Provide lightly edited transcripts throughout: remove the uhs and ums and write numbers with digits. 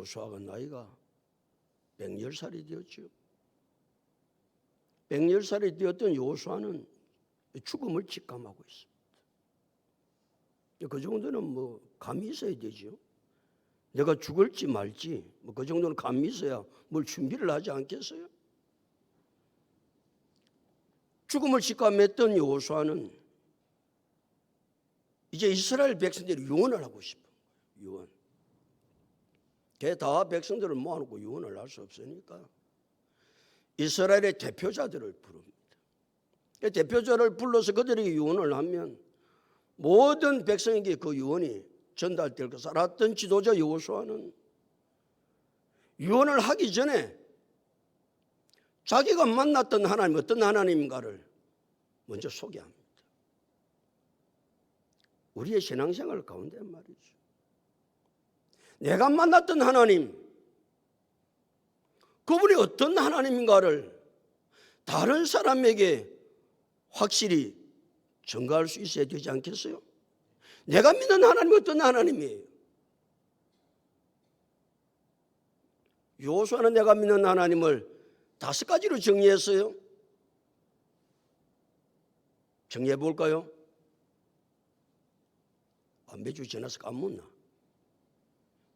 여호수아가 나이가 110살이 되었죠. 110살이 되었던 여호수아는 죽음을 직감하고 있습니다. 그 정도는 뭐 감이 있어야 되죠. 내가 죽을지 말지 그 정도는 감이 있어야 뭘 준비를 하지 않겠어요? 죽음을 직감했던 여호수아는 이제 이스라엘 백성들이 유언을 하고 싶어요. 유언. 걔 다 백성들을 모아놓고 유언을 할 수 없으니까 이스라엘의 대표자들을 부릅니다. 대표자를 불러서 그들에게 유언을 하면 모든 백성에게 그 유언이 전달될 것을 알았던 지도자 여호수아는 유언을 하기 전에 자기가 만났던 하나님 어떤 하나님인가를 먼저 소개합니다. 우리의 신앙생활 가운데 말이죠. 내가 만났던 하나님, 그분이 어떤 하나님인가를 다른 사람에게 확실히 전가할 수 있어야 되지 않겠어요? 내가 믿는 하나님이 어떤 하나님이에요? 여호수아는 내가 믿는 하나님을 5가지로 정리했어요. 정리해 볼까요? 매주 지나서 까먹나?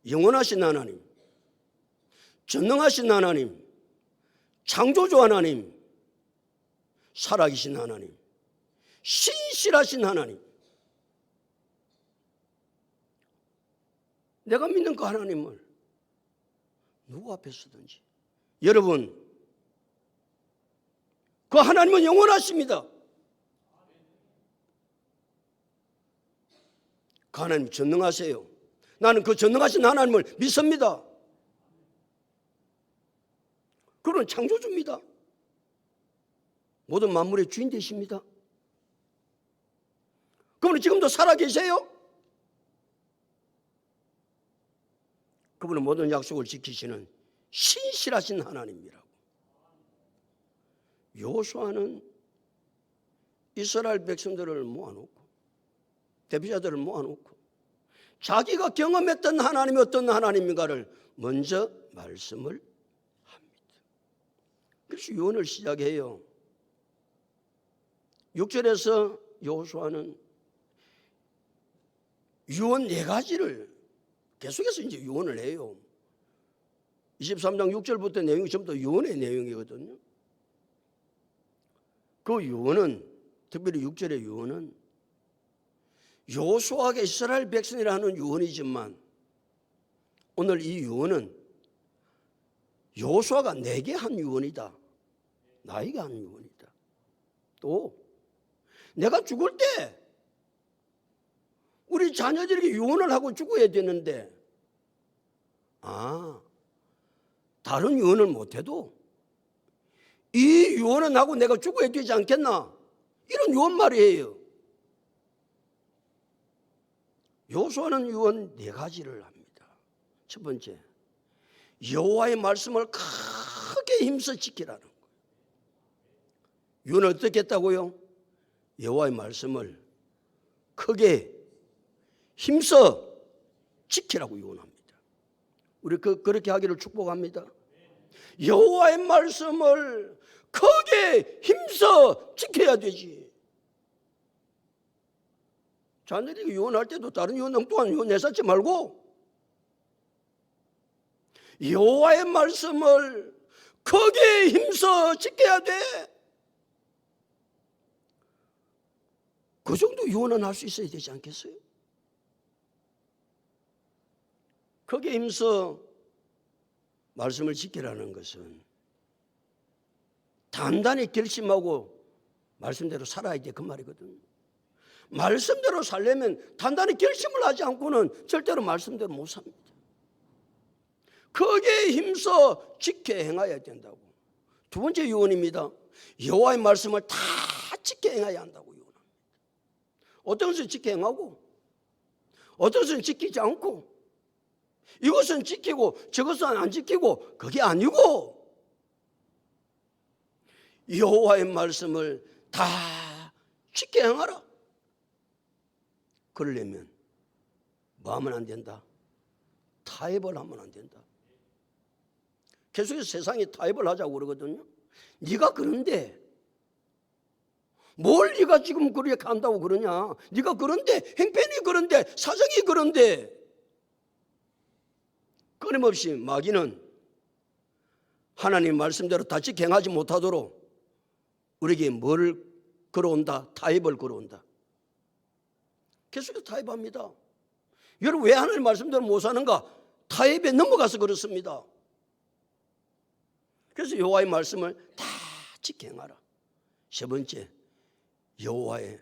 영원하신 하나님, 전능하신 하나님, 창조주 하나님, 살아계신 하나님, 신실하신 하나님. 내가 믿는 그 하나님을 누구 앞에서든지, 여러분, 그 하나님은 영원하십니다. 그 하나님 전능하세요. 나는 그 전능하신 하나님을 믿습니다. 그는 창조주입니다. 모든 만물의 주인 되십니다. 그분은 지금도 살아계세요. 그분은 모든 약속을 지키시는 신실하신 하나님이라고. 여호수아는 이스라엘 백성들을 모아놓고 대표자들을 모아놓고 자기가 경험했던 하나님이 어떤 하나님인가를 먼저 말씀을 합니다. 그래서 유언을 시작해요. 6절에서 여호수아는 유언 4가지를 계속해서 이제 유언을 해요. 23장 6절부터 내용이 전부 다 유언의 내용이거든요. 그 유언은, 특별히 6절의 유언은 여호수아가 이스라엘 백성이라는 유언이지만 오늘 이 유언은 여호수아가 내게 한 유언이다. 나에게 한 유언이다. 또 내가 죽을 때 우리 자녀들에게 유언을 하고 죽어야 되는데 다른 유언을 못해도 이 유언은 하고 내가 죽어야 되지 않겠나? 이런 유언 말이에요. 여호수아는 유언 4가지를 합니다. 첫 번째, 여호와의 말씀을 크게 힘써 지키라는 거예요. 유언을 어떻게 했다고요? 여호와의 말씀을 크게 힘써 지키라고 유언합니다. 우리 그렇게 하기를 축복합니다. 여호와의 말씀을 크게 힘써 지켜야 되지. 자녀들이 유언할 때도 다른 유언 또한 유언 내삼지 말고 여호와의 말씀을 크게 힘써 지켜야 돼. 그 정도 유언은 할 수 있어야 되지 않겠어요? 크게 힘써 말씀을 지키라는 것은 단단히 결심하고 말씀대로 살아야 돼, 그 말이거든요. 말씀대로 살려면 단단히 결심을 하지 않고는 절대로 말씀대로 못 삽니다. 크게 힘써 지켜 행해야 된다고. 두 번째 유언입니다. 여호와의 말씀을 다 지켜 행해야 한다고 유언합니다. 어떤 것은 지켜 행하고 어떤 것은 지키지 않고 이것은 지키고 저것은 안 지키고 그게 아니고 여호와의 말씀을 다 지켜 행하라. 그러려면 뭐 하면 안 된다? 타협을 하면 안 된다. 계속해서 세상에 타협을 하자고 그러거든요. 네가 그런데 뭘 네가 지금 그렇게 한다고 그러냐. 네가 그런데 행편이 그런데 사정이 그런데. 끊임없이 마귀는 하나님 말씀대로 다시 행하지 못하도록 우리에게 뭘 걸어온다? 타협을 걸어온다. 계속해서 타협합니다. 여러분 왜 하나님 말씀대로 못 사는가? 타협에 넘어가서 그렇습니다. 그래서 여호와의 말씀을 다 지켜행하라. 세 번째, 여호와의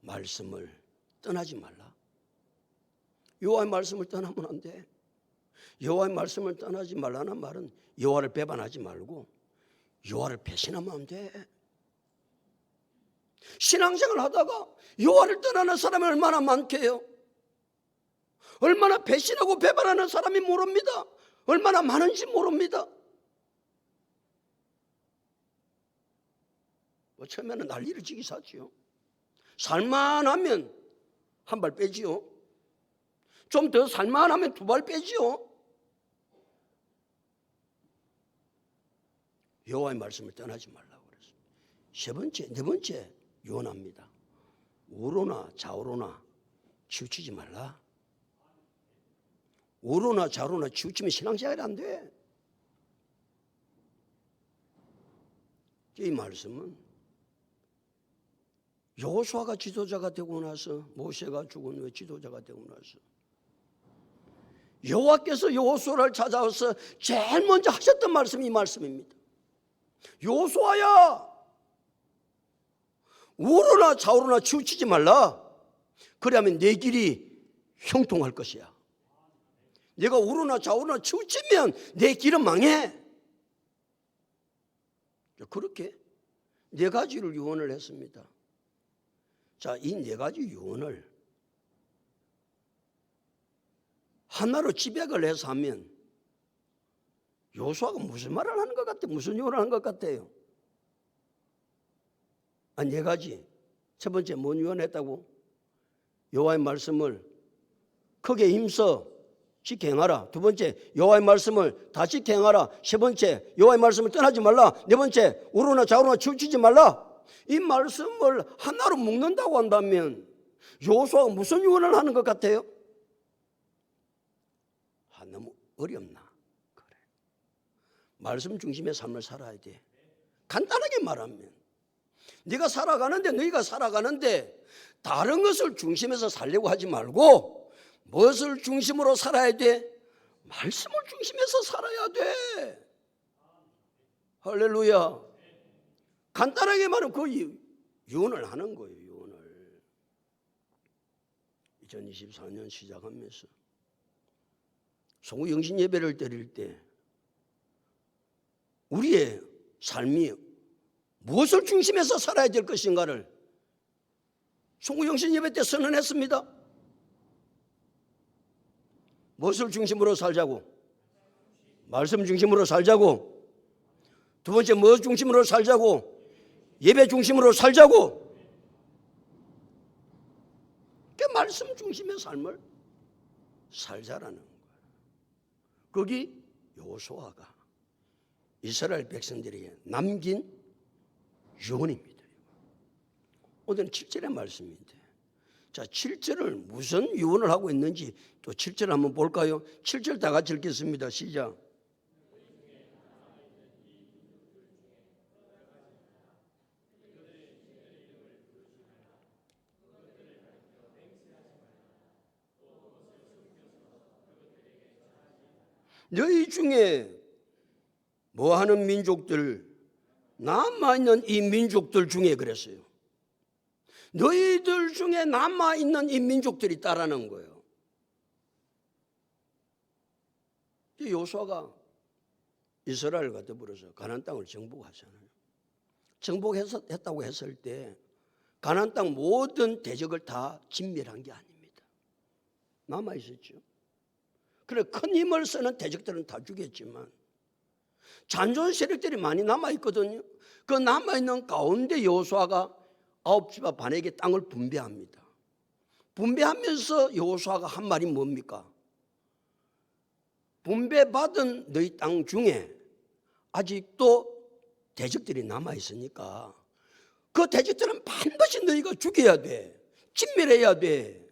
말씀을 떠나지 말라. 여호와의 말씀을 떠나면 안 돼. 여호와의 말씀을 떠나지 말라는 말은 여호와를 배반하지 말고 여호와를 배신하면 안 돼. 신앙생활 하다가 여호와를 떠나는 사람이 얼마나 많게요. 얼마나 배신하고 배반하는 사람이 모릅니다. 얼마나 많은지 모릅니다. 처음에는 난리를 치기 사지요. 살만하면 한 발 빼지요. 좀 더 살만하면 두 발 빼지요. 여호와의 말씀을 떠나지 말라고 그랬어요. 세 번째, 네 번째 유언합니다. 우로나 좌우로나 치우치지 말라. 우로나 좌우로나 치우치면 신앙생활이 안 돼. 이 말씀은 여호수아가 지도자가 되고 나서, 모세가 죽은 후에 지도자가 되고 나서 여호와께서 여호수아를 찾아와서 제일 먼저 하셨던 말씀이 이 말씀입니다. 여호수아야, 우로나 좌우로나 치우치지 말라. 그래야면 내 길이 형통할 것이야. 내가 우로나 좌우로나 치우치면 내 길은 망해. 그렇게 네 가지를 유언을 했습니다. 자, 이 네 가지 유언을 하나로 집약을 해서 하면 여호수아가 무슨 말을 하는 것 같아요? 무슨 유언을 하는 것 같아요? 네 가지. 첫 번째 뭔 유언했다고? 여호와의 말씀을 크게 힘써 지켜행하라. 두 번째, 여호와의 말씀을 다 지켜행하라. 세 번째, 여호와의 말씀을 떠나지 말라. 네 번째, 우로나 좌우로나 치우치지 말라. 이 말씀을 하나로 묶는다고 한다면 여호수아가 무슨 유언을 하는 것 같아요? 너무 어렵나? 그래. 말씀 중심의 삶을 살아야 돼. 간단하게 말하면 네가 살아가는데, 너희가 살아가는데 다른 것을 중심에서 살려고 하지 말고 무엇을 중심으로 살아야 돼? 말씀을 중심에서 살아야 돼. 할렐루야. 간단하게 말하면 그 유언을 하는 거예요. 유언을 2024년 시작하면서 송구 영신 예배를 드릴 때 우리의 삶이 무엇을 중심해서 살아야 될 것인가를 송구 영신 예배 때 선언했습니다. 무엇을 중심으로 살자고? 말씀 중심으로 살자고. 두 번째, 무엇 중심으로 살자고? 예배 중심으로 살자고. 그 말씀 중심의 삶을 살자라는 거예요. 거기 여호수아가 이스라엘 백성들에게 남긴 유언입니다. 오늘은 7절의 말씀인데, 자, 7절을 무슨 유언을 하고 있는지 또 7절 한번 볼까요? 7절 다 같이 읽겠습니다. 시작. 너희 중에 뭐하는 민족들, 남아있는 이 민족들 중에 그랬어요. 너희들 중에 남아있는 이 민족들이 있다라는 거예요. 여호수아가 이스라엘과 더불어서 가나안 땅을 정복하잖아요. 정복했다고 했을 때 가나안 땅 모든 대적을 다 진멸한 게 아닙니다. 남아있었죠. 그래, 큰 힘을 쓰는 대적들은 다 죽였지만 잔존 세력들이 많이 남아있거든요. 그 남아있는 가운데 여호수아가 9지파 반에게 땅을 분배합니다. 분배하면서 여호수아가 한 말이 뭡니까? 분배받은 너희 땅 중에 아직도 대적들이 남아있으니까 그 대적들은 반드시 너희가 죽여야 돼. 진멸해야 돼.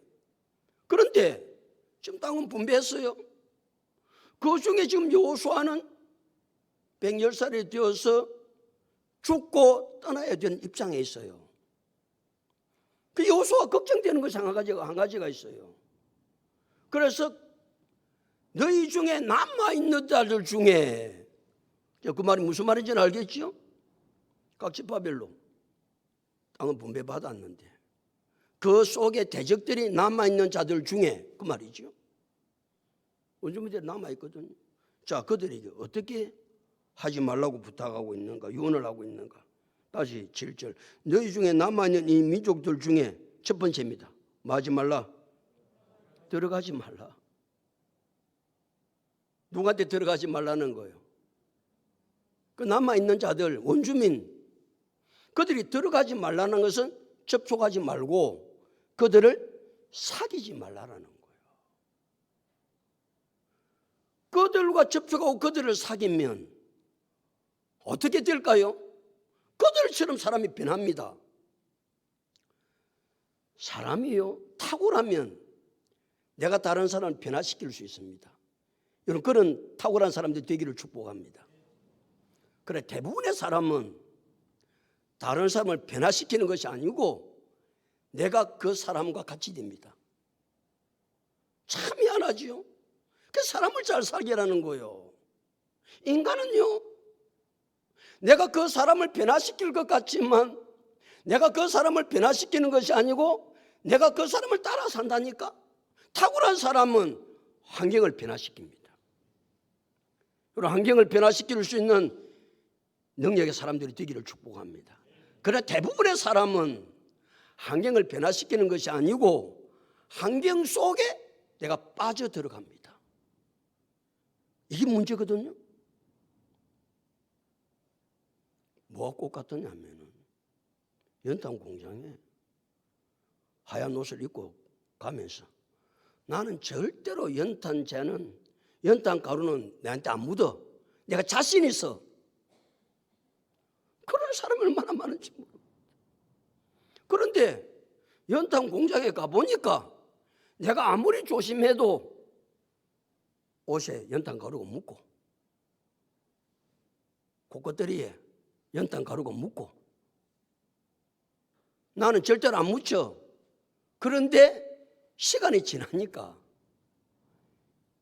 그런데 지금 땅은 분배했어요. 그 중에 지금 여호수아는 110살이 되어서 죽고 떠나야 되는 입장에 있어요. 그 여호수아 걱정되는 것이 한 가지가 있어요. 그래서 너희 중에 남아있는 자들 중에, 그 말이 무슨 말인지는 알겠죠? 각지파별로 땅은 분배받았는데 그 속에 대적들이 남아있는 자들 중에, 그 말이죠. 원주민들이 남아있거든요. 자, 그들에게 어떻게 하지 말라고 부탁하고 있는가, 유언을 하고 있는가. 다시 7절. 너희 중에 남아있는 이 민족들 중에 첫 번째입니다. 뭐 하지 말라? 들어가지 말라. 누구한테 들어가지 말라는 거예요? 그 남아있는 자들, 원주민, 그들이 들어가지 말라는 것은 접촉하지 말고 그들을 사귀지 말라는 거예요. 그들과 접촉하고 그들을 사귀면 어떻게 될까요? 그들처럼 사람이 변합니다. 사람이요, 탁월하면 내가 다른 사람을 변화시킬 수 있습니다. 여러분, 그런 탁월한 사람들이 되기를 축복합니다. 그래, 대부분의 사람은 다른 사람을 변화시키는 것이 아니고 내가 그 사람과 같이 됩니다. 참 미안하지요. 그 사람을 잘 살게라는 거예요. 인간은요, 내가 그 사람을 변화시킬 것 같지만 내가 그 사람을 변화시키는 것이 아니고 내가 그 사람을 따라 산다니까. 탁월한 사람은 환경을 변화시킵니다. 그리고 환경을 변화시킬 수 있는 능력의 사람들이 되기를 축복합니다. 그러나 대부분의 사람은 환경을 변화시키는 것이 아니고 환경 속에 내가 빠져들어갑니다. 이게 문제거든요. 뭐가 꼭 같았냐면은 연탄 공장에 하얀 옷을 입고 가면서 나는 절대로 연탄 가루는 내한테 안 묻어. 내가 자신 있어. 그런 사람이 얼마나 많은지 모르겠어요. 그런데 연탄 공장에 가보니까 내가 아무리 조심해도 옷에 연탄 가루가 묻고 곳곳들이에 연탄 가루가 묻고 나는 절대로 안 묻혀. 그런데 시간이 지나니까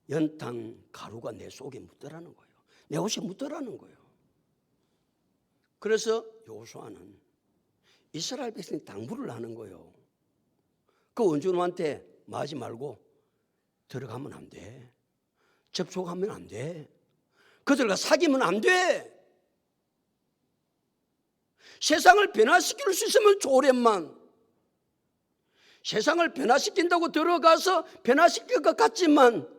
연탄 가루가 내 속에 묻더라는 거예요. 내 옷에 묻더라는 거예요. 그래서 여호수아는 이스라엘 백성이 당부를 하는 거예요. 그 원주민한테 말하지 말고 들어가면 안 돼. 접촉하면 안 돼. 그들과 사귀면 안 돼. 세상을 변화시킬 수 있으면 좋으련만 세상을 변화시킨다고 들어가서 변화시킬 것 같지만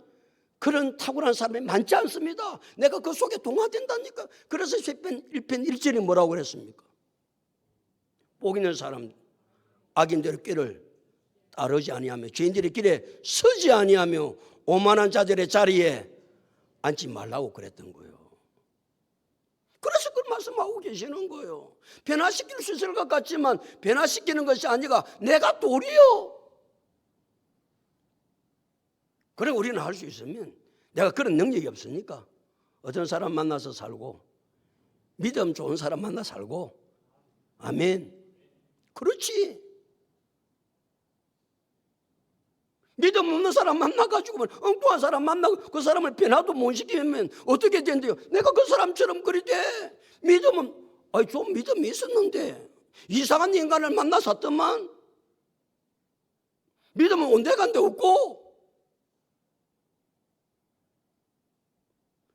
그런 탁월한 사람이 많지 않습니다. 내가 그 속에 동화된다니까. 그래서 시편 1편 1절이 뭐라고 그랬습니까? 복 있는 사람 악인들의 길을 따르지 아니하며 죄인들의 길에 서지 아니하며 오만한 자들의 자리에 앉지 말라고 그랬던 거예요. 그래서 그 말씀하고 계시는 거예요. 변화시킬 수 있을 것 같지만 변화시키는 것이 아니라 내가 도리요. 그래 우리는 할 수 있으면 내가 그런 능력이 없으니까 어떤 사람 만나서 살고 믿음 좋은 사람 만나 살고 아멘. 그렇지. 믿음 없는 사람 만나가지고 엉뚱한 사람 만나고 그 사람을 변화도 못 시키면 어떻게 된대요? 내가 그 사람처럼 그리 돼. 믿음은 좀 믿음이 있었는데 이상한 인간을 만나 샀더만 믿음은 온데간데 없고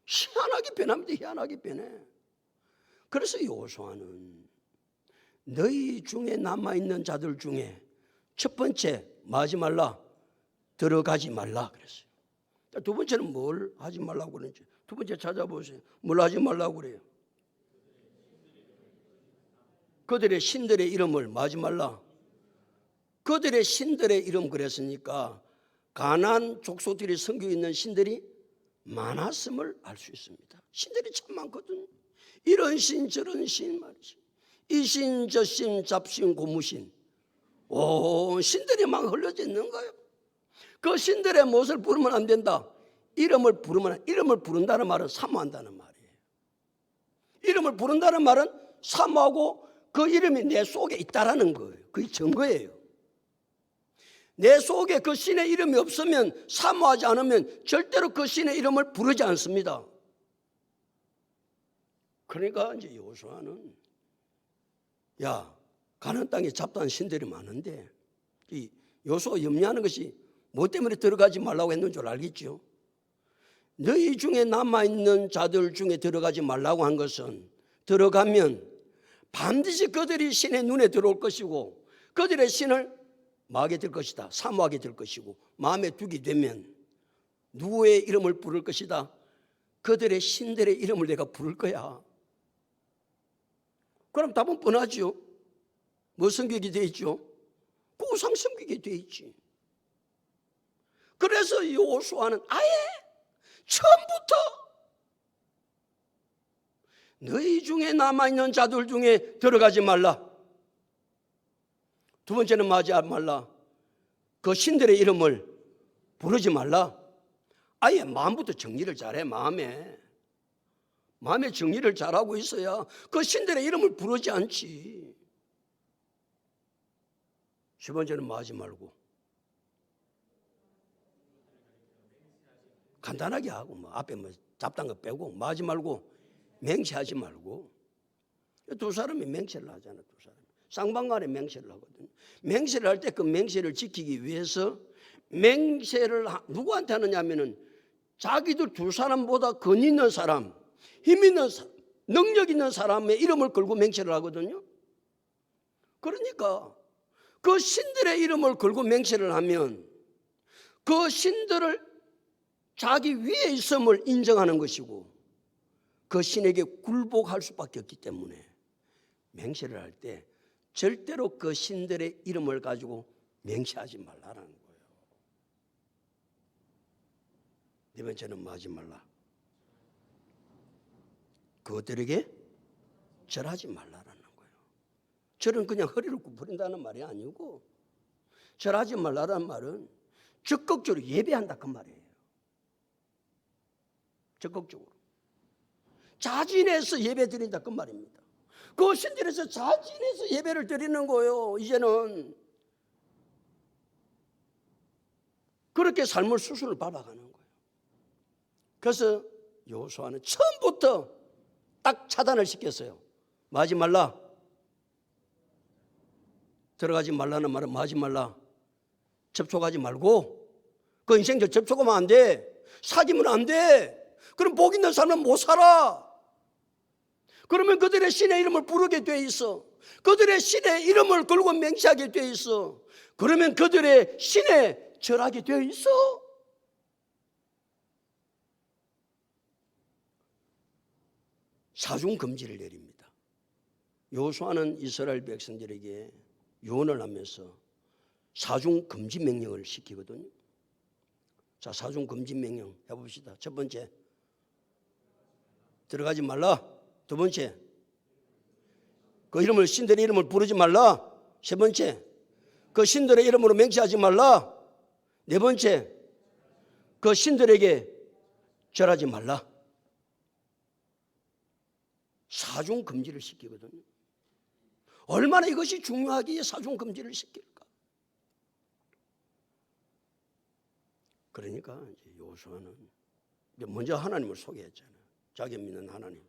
희한하게 변합니다. 희한하게 변해. 그래서 여호수아는 너희 중에 남아있는 자들 중에 첫 번째 뭐 하지 말라? 들어가지 말라 그랬어요. 두 번째는 뭘 하지 말라고 그러는지 두 번째 찾아보세요. 뭘 하지 말라고 그래요? 그들의 신들의 이름을 뭐 하지 말라? 그들의 신들의 이름 그랬으니까 가나안 족속들이 섬기고 있는 신들이 많았음을 알 수 있습니다. 신들이 참 많거든요. 이런 신 저런 신 말이지. 이 신 저 신 잡신 고무신 온 신들이 막 흘러져 있는 거예요. 그 신들의 무엇을 부르면 안 된다. 이름을 부른다는 말은 사모한다는 말이에요. 이름을 부른다는 말은 사모하고 그 이름이 내 속에 있다라는 거예요. 그게 증거예요. 내 속에 그 신의 이름이 없으면, 사모하지 않으면 절대로 그 신의 이름을 부르지 않습니다. 그러니까 이제 여호수아는 가나안 땅에 잡다한 신들이 많은데 이 여호수아가 염려하는 것이 뭐 때문에 들어가지 말라고 했는 줄 알겠죠? 너희 중에 남아있는 자들 중에 들어가지 말라고 한 것은 들어가면 반드시 그들이 신의 눈에 들어올 것이고 그들의 신을 마하게 될 것이다. 사모하게 될 것이고 마음에 두게 되면 누구의 이름을 부를 것이다. 그들의 신들의 이름을 내가 부를 거야. 그럼 답은 뻔하죠. 뭐 성격이 되어 있죠? 우상 성격이 되어 있지. 그래서 여호수아는 아예 처음부터 너희 중에 남아있는 자들 중에 들어가지 말라. 두 번째는 하지 말라. 그 신들의 이름을 부르지 말라. 아예 마음부터 정리를 잘해. 마음에 정리를 잘하고 있어야 그 신들의 이름을 부르지 않지. 세 번째는 하지 말고 간단하게 하고 앞에 잡다한 거 빼고 하지 말고 맹세하지 말고. 두 사람이 맹세를 하잖아. 두 사람 쌍방간에 맹세를 하거든. 맹세를 할 때 그 맹세를 지키기 위해서 맹세를 누구한테 하느냐면은 자기들 두 사람보다 권 있는 사람, 힘 있는 사람, 능력 있는 사람의 이름을 걸고 맹세를 하거든요. 그러니까 그 신들의 이름을 걸고 맹세를 하면 그 신들을 자기 위에 있음을 인정하는 것이고 그 신에게 굴복할 수밖에 없기 때문에 맹세를 할 때 절대로 그 신들의 이름을 가지고 맹세하지 말라는 거예요. 네 번째는 하지 말라. 그것들에게 절하지 말라라는 거예요. 절은 그냥 허리를 굽힌다는 말이 아니고 절하지 말라라는 말은 적극적으로 예배한다 그 말이에요. 적극적으로 자진해서 예배 드린다 그 말입니다. 그 신들에서 자진해서 예배를 드리는 거예요. 이제는 그렇게 삶을 수순을 밟아가는 거예요. 그래서 여호수아는 처음부터 딱 차단을 시켰어요. 하지 말라. 들어가지 말라는 말은 하지 말라. 접촉하지 말고. 그 인생적 접촉하면 안 돼. 사귀면 안 돼. 그럼 복 있는 사람은 못 살아. 그러면 그들의 신의 이름을 부르게 돼 있어. 그들의 신의 이름을 걸고 맹세하게 돼 있어. 그러면 그들의 신에 절하게 되어 있어. 사중 금지를 내립니다. 여호수아는 이스라엘 백성들에게 유언을 하면서 사중 금지 명령을 시키거든요. 자, 사중 금지 명령 해봅시다. 첫 번째, 들어가지 말라. 두 번째, 그 이름을 신들의 이름을 부르지 말라. 세 번째, 그 신들의 이름으로 맹세하지 말라. 네 번째, 그 신들에게 절하지 말라. 사중 금지를 시키거든요. 얼마나 이것이 중요하기에 사중 금지를 시킬까? 그러니까 이제 여호수아는 먼저 하나님을 소개했잖아요. 자기 믿는 하나님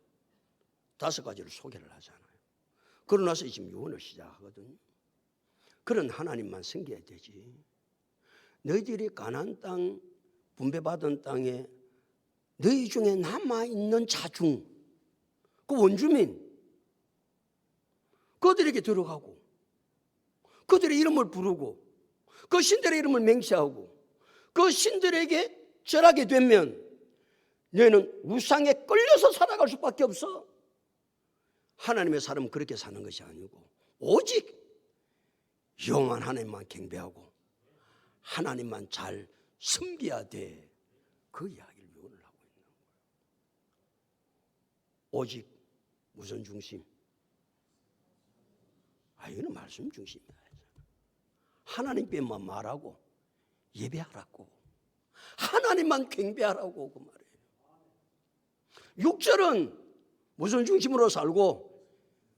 5가지를 소개를 하잖아요. 그러고 나서 지금 유언을 시작하거든요. 그런 하나님만 섬겨야 되지. 너희들이 가나안 땅 분배받은 땅에 너희 중에 남아있는 자중, 그 원주민, 그들에게 들어가고 그들의 이름을 부르고 그 신들의 이름을 맹세하고 그 신들에게 절하게 되면 너희는 우상에 끌려서 살아갈 수밖에 없어. 하나님의 사람은 그렇게 사는 것이 아니고 오직 영원한 하나님만 경배하고 하나님만 잘 섬겨야 돼. 그 이야기를 요구를 하고 있는 거예요. 오직 무슨 중심? 이거는 말씀 중심이야. 하나님께만 말하고 예배하라고, 하나님만 경배하라고 그 말이에요. 6절은 무슨 중심으로 살고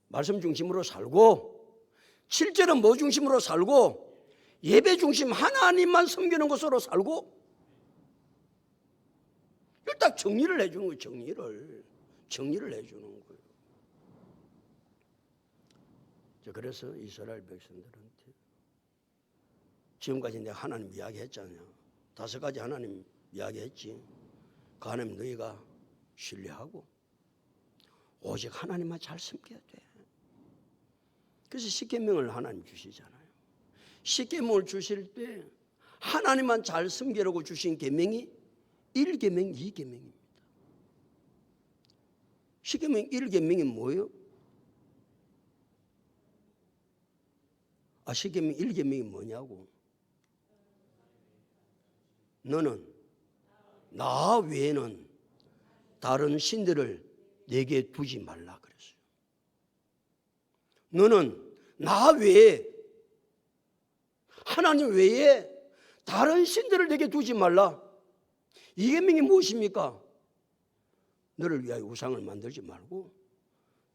말씀 중심으로 살고, 7절은 뭐 중심으로 살고 예배 중심 하나님만 섬기는 것으로 살고. 일단 정리를 해주는 거예요. 정리를 해주는 거예요. 그래서 이스라엘 백성들한테 지금까지 내가 하나님 이야기했잖아요. 5가지 하나님 이야기했지. 그 하나님 너희가 신뢰하고 오직 하나님만 잘 섬겨야 돼. 그래서 십계명을 하나님 주시잖아요. 십계명을 주실 때 하나님만 잘 섬기라고 주신 계명이 1계명, 2계명입니다. 십계명 1계명이 뭐예요? 십계명 1계명이 뭐냐고. 너는 나 외에는 다른 신들을 내게 두지 말라 그랬어요. 너는 나 외에, 하나님 외에 다른 신들을 내게 두지 말라. 이 계명이 무엇입니까? 너를 위하여 우상을 만들지 말고,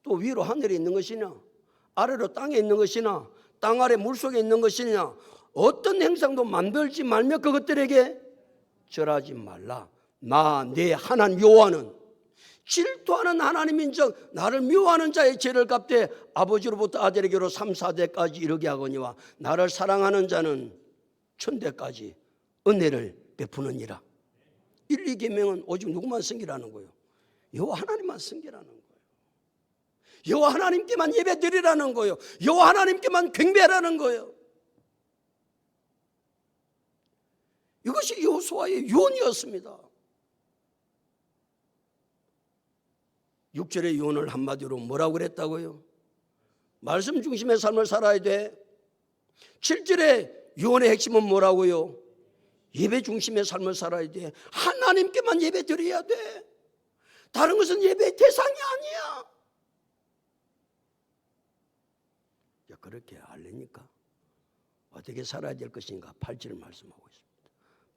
또 위로 하늘에 있는 것이냐 아래로 땅에 있는 것이나 땅 아래 물속에 있는 것이냐 어떤 행상도 만들지 말며 그것들에게 절하지 말라. 나 내 하나님 여호와는 질투하는 하나님인즉 나를 미워하는 자의 죄를 갚되 아버지로부터 아들에게로 3, 4대까지 이르게 하거니와 나를 사랑하는 자는 천대까지 은혜를 베푸느니라. 1, 2계명은 오직 누구만 섬기라는 거예요? 여호와 하나님만 섬기라는 거예요. 여호와 하나님께만 예배드리라는 거예요. 여호와 하나님께만 경배하라는 거예요. 이것이 여호수아의 유언이었습니다. 6절의 유언을 한마디로 뭐라고 그랬다고요? 말씀 중심의 삶을 살아야 돼. 7절의 유언의 핵심은 뭐라고요? 예배 중심의 삶을 살아야 돼. 하나님께만 예배 드려야 돼. 다른 것은 예배의 대상이 아니야. 그렇게 알려니까 어떻게 살아야 될 것인가 8절을 말씀하고 있습니다.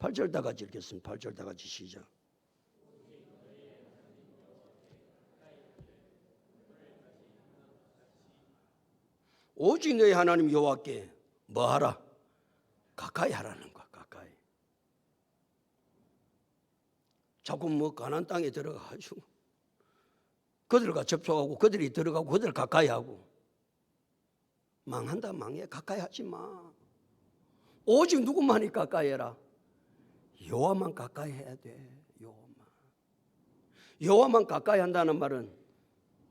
8절 다 같이 읽겠습니다. 8절 다 같이 시작. 오직 너희 하나님 여호와께 뭐하라? 가까이 하라는 거야. 가까이. 자꾸 뭐 가나안 땅에 들어가가지고 그들과 접촉하고 그들이 들어가고 그들 가까이 하고 망한다 망해. 가까이 하지 마. 오직 누구만이 가까이 해라? 여호와만 가까이 해야 돼. 여호와만 가까이 한다는 말은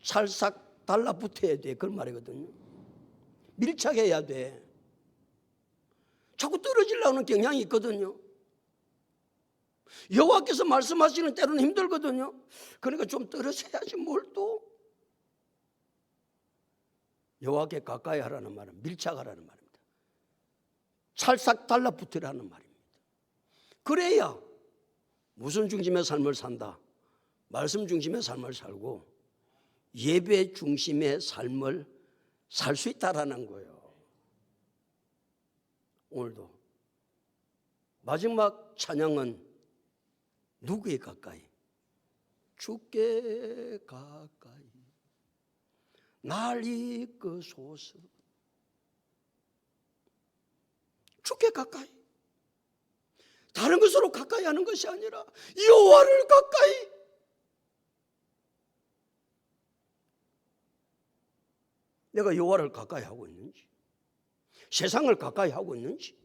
찰싹 달라붙어야 돼. 그런 말이거든요. 밀착해야 돼. 자꾸 떨어지려고 하는 경향이 있거든요. 여호와께서 말씀하시는 때로는 힘들거든요. 그러니까 좀 떨어져야지 뭘 또. 여호와께 가까이 하라는 말은 밀착하라는 말입니다. 찰싹 달라붙으라는 말입니다. 그래야 무슨 중심의 삶을 산다? 말씀 중심의 삶을 살고 예배 중심의 삶을 살 수 있다라는 거예요. 오늘도 마지막 찬양은 누구에 가까이? 주께 가까이 날 이끄소서. 주께 가까이. 다른 것으로 가까이 하는 것이 아니라 여호와를 가까이. 내가 여호와를 가까이 하고 있는지, 세상을 가까이 하고 있는지,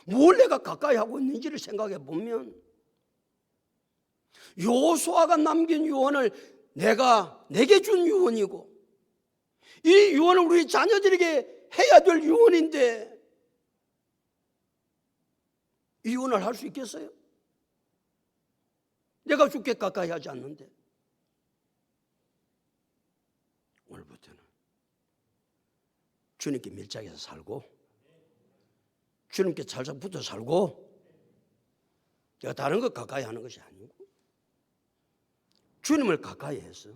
뭘 내가 가까이 하고 있는지를 생각해 보면 여호수아가 남긴 유언을 내게 준 유언이고 이 유언을 우리 자녀들에게 해야 될 유언인데 이 유언을 할 수 있겠어요? 내가 주께 가까이 하지 않는데. 오늘부터는 주님께 밀착해서 살고 주님께 살짝 붙어 살고 내가 다른 것 가까이 하는 것이 아니고 주님을 가까이 해서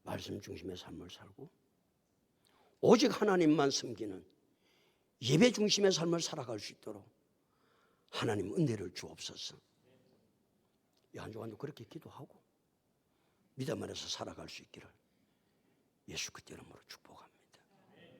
말씀 중심의 삶을 살고 오직 하나님만 섬기는 예배 중심의 삶을 살아갈 수 있도록 하나님 은혜를 주옵소서. 이 한 주간도 그렇게 기도하고 믿음 안에서 살아갈 수 있기를 예수 그리스도 이름으로 축복합니다.